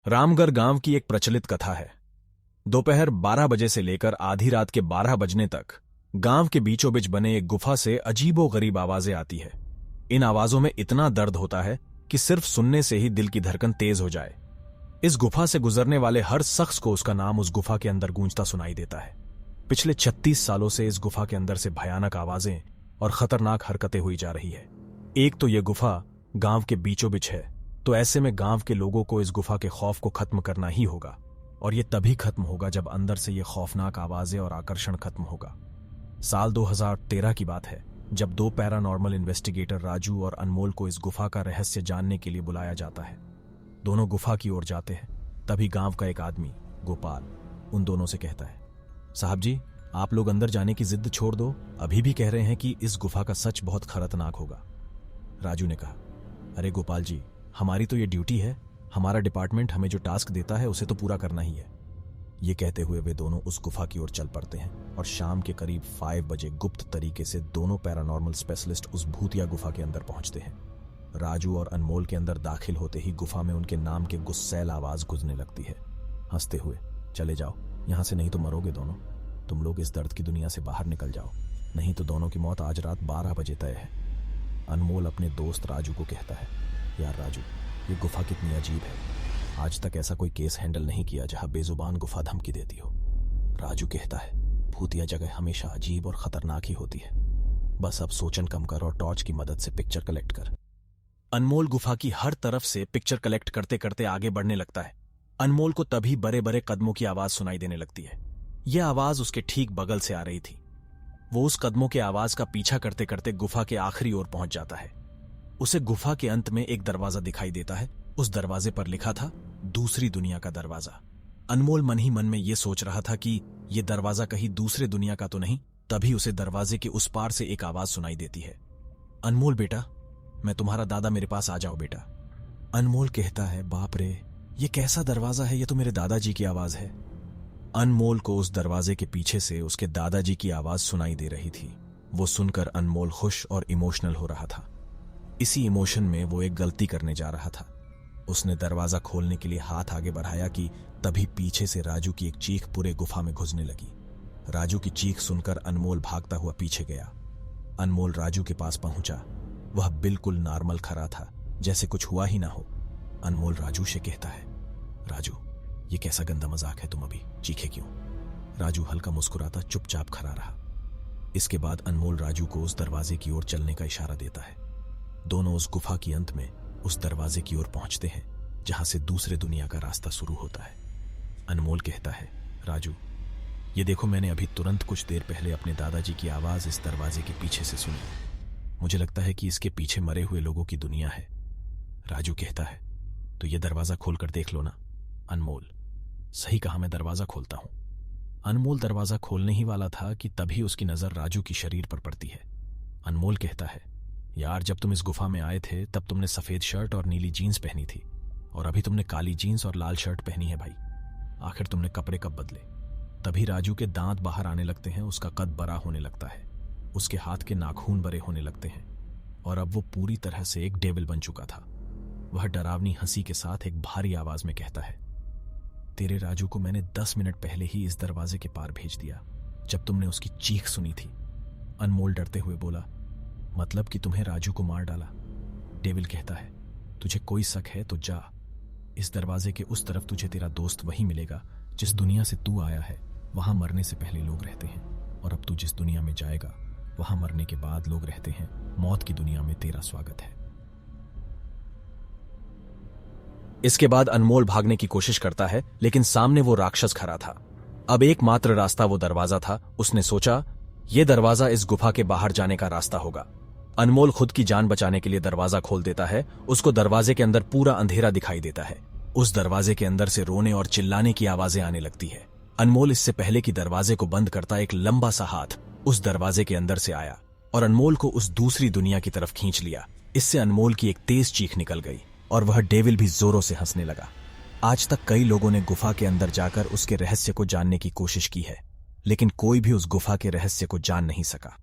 रामगढ़ गांव की एक प्रचलित कथा है। दोपहर 12 बजे से लेकर आधी रात के 12 बजने तक गांव के बीचों बीच बने एक गुफा से अजीबोगरीब आवाजें आती है। इन आवाजों में इतना दर्द होता है कि सिर्फ सुनने से ही दिल की धड़कन तेज हो जाए। इस गुफा से गुजरने वाले हर शख्स को उसका नाम उस गुफा के अंदर गूंजता सुनाई देता है। पिछले 36 सालों से इस गुफा के अंदर से भयानक आवाजें और खतरनाक हरकतें हुई जा रही है। एक तो यह गुफा गांव के बीचों बीच है, तो ऐसे में गांव के लोगों को इस गुफा के खौफ को खत्म करना ही होगा, और यह तभी खत्म होगा जब अंदर से ये खौफनाक आवाजें और आकर्षण खत्म होगा। साल 2013 की बात है, जब दो पैरानॉर्मल इन्वेस्टिगेटर राजू और अनमोल को इस गुफा का रहस्य जानने के लिए बुलाया जाता है। दोनों गुफा की ओर जाते हैं। तभी गांव का एक आदमी गोपाल उन दोनों से कहता है, साहब जी, आप लोग अंदर जाने की जिद छोड़ दो, अभी भी कह रहे हैं कि इस गुफा का सच बहुत खतरनाक होगा। राजू ने कहा, अरे गोपाल जी, हमारी तो ये ड्यूटी है, हमारा डिपार्टमेंट हमें जो टास्क देता है उसे तो पूरा करना ही है। ये कहते हुए वे दोनों उस गुफा की ओर चल पड़ते हैं और शाम के करीब 5 बजे गुप्त तरीके से दोनों पैरानॉर्मल स्पेशलिस्ट उस भूतिया गुफा के अंदर पहुंचते हैं। राजू और अनमोल के अंदर दाखिल होते ही गुफा में उनके नाम के गुस्सैल आवाज गूंजने लगती है, हंसते हुए, चले जाओ यहां से, नहीं तो मरोगे दोनों। तुम लोग इस दर्द की दुनिया से बाहर निकल जाओ, नहीं तो दोनों की मौत आज रात 12 बजे तय है। अनमोल अपने दोस्त राजू को कहता है, यार राजू, ये गुफा कितनी अजीब है, आज तक ऐसा कोई केस हैंडल नहीं किया जहां बेजुबान गुफा धमकी देती हो। राजू कहता है, भूतिया जगह हमेशा अजीब और खतरनाक ही होती है, बस अब सोचन कम कर और टॉर्च की मदद से पिक्चर कलेक्ट कर। अनमोल गुफा की हर तरफ से पिक्चर कलेक्ट करते करते आगे बढ़ने लगता है। अनमोल को तभी बड़े बड़े कदमों की आवाज सुनाई देने लगती है। यह आवाज उसके ठीक बगल से आ रही थी। वो उस कदमों के आवाज का पीछा करते करते गुफा के आखिरी ओर पहुंच जाता है। उसे गुफा के अंत में एक दरवाजा दिखाई देता है। उस दरवाजे पर लिखा था, दूसरी दुनिया का दरवाजा। अनमोल मन ही मन में यह सोच रहा था कि यह दरवाजा कहीं दूसरे दुनिया का तो नहीं। तभी उसे दरवाजे के उस पार से एक आवाज सुनाई देती है, अनमोल बेटा, मैं तुम्हारा दादा, मेरे पास आ जाओ बेटा। अनमोल कहता है, बाप रे, ये कैसा दरवाजा है, ये तो मेरे दादाजी की आवाज है। अनमोल को उस दरवाजे के पीछे से उसके दादाजी की आवाज सुनाई दे रही थी। वो सुनकर अनमोल खुश और इमोशनल हो रहा था। इसी इमोशन में वो एक गलती करने जा रहा था। उसने दरवाजा खोलने के लिए हाथ आगे बढ़ाया कि तभी पीछे से राजू की एक चीख पूरे गुफा में घुसने लगी। राजू की चीख सुनकर अनमोल भागता हुआ पीछे गया। अनमोल राजू के पास पहुंचा। वह बिल्कुल नॉर्मल खड़ा था, जैसे कुछ हुआ ही ना हो। अनमोल राजू से कहता है, राजू, ये कैसा गंदा मजाक है, तुम अभी चीखे क्यों? राजू हल्का मुस्कुराता चुपचाप खड़ा रहा। इसके बाद अनमोल राजू को उस दरवाजे की ओर चलने का इशारा देता है। दोनों उस गुफा की अंत में उस दरवाजे की ओर पहुंचते हैं जहां से दूसरे दुनिया का रास्ता शुरू होता है। अनमोल कहता है, राजू, ये देखो, मैंने अभी तुरंत कुछ देर पहले अपने दादाजी की आवाज इस दरवाजे के पीछे से सुनी। मुझे लगता है कि इसके पीछे मरे हुए लोगों की दुनिया है। राजू कहता है, तो ये दरवाजा खोलकर देख लो ना। अनमोल, सही कहा, मैं दरवाजा खोलता हूं। अनमोल दरवाजा खोलने ही वाला था कि तभी उसकी नजर राजू की शरीर पर पड़ती है। अनमोल कहता है, यार, जब तुम इस गुफा में आए थे तब तुमने सफेद शर्ट और नीली जीन्स पहनी थी, और अभी तुमने काली जीन्स और लाल शर्ट पहनी है भाई। आखिर तुमने कपड़े कब बदले? तभी राजू के दांत बाहर आने लगते हैं। उसका कद बड़ा होने लगता है। उसके हाथ के नाखून बड़े होने लगते हैं, और अब वो पूरी तरह से एक डेविल बन चुका था। वह डरावनी हंसी के साथ एक भारी आवाज में कहता है, तेरे राजू को मैंने 10 मिनट पहले ही इस दरवाजे के पार भेज दिया, जब तुमने उसकी चीख सुनी थी। अनमोल डरते हुए बोला, मतलब कि तुम्हें राजू को मार डाला? डेविल कहता है, तुझे कोई शक है तो जा, इस दरवाजे के उस तरफ तुझे तेरा दोस्त वही मिलेगा जिस दुनिया से तू आया है। वहां मरने से पहले लोग रहते हैं, और अब तू जिस दुनिया में जाएगा वहां मरने के बाद लोग रहते हैं। मौत की दुनिया में तेरा स्वागत है। इसके बाद अनमोल भागने की कोशिश करता है, लेकिन सामने वो राक्षस खड़ा था। अब एकमात्र रास्ता वो दरवाजा था। उसने सोचा, यह दरवाजा इस गुफा के बाहर जाने का रास्ता होगा। अनमोल खुद की जान बचाने के लिए दरवाजा खोल देता है। उसको दरवाजे के अंदर पूरा अंधेरा दिखाई देता है। उस दरवाजे के अंदर से रोने और चिल्लाने की आवाजें आने लगती है। अनमोल इससे पहले कि दरवाजे को बंद करता, एक लंबा सा हाथ उस दरवाजे के अंदर से आया और अनमोल को उस दूसरी दुनिया की तरफ खींच लिया। इससे अनमोल की एक तेज चीख निकल गई और वह डेविल भी जोरों से हंसने लगा। आज तक कई लोगों ने गुफा के अंदर जाकर उसके रहस्य को जानने की कोशिश की है, लेकिन कोई भी उस गुफा के रहस्य को जान नहीं सका।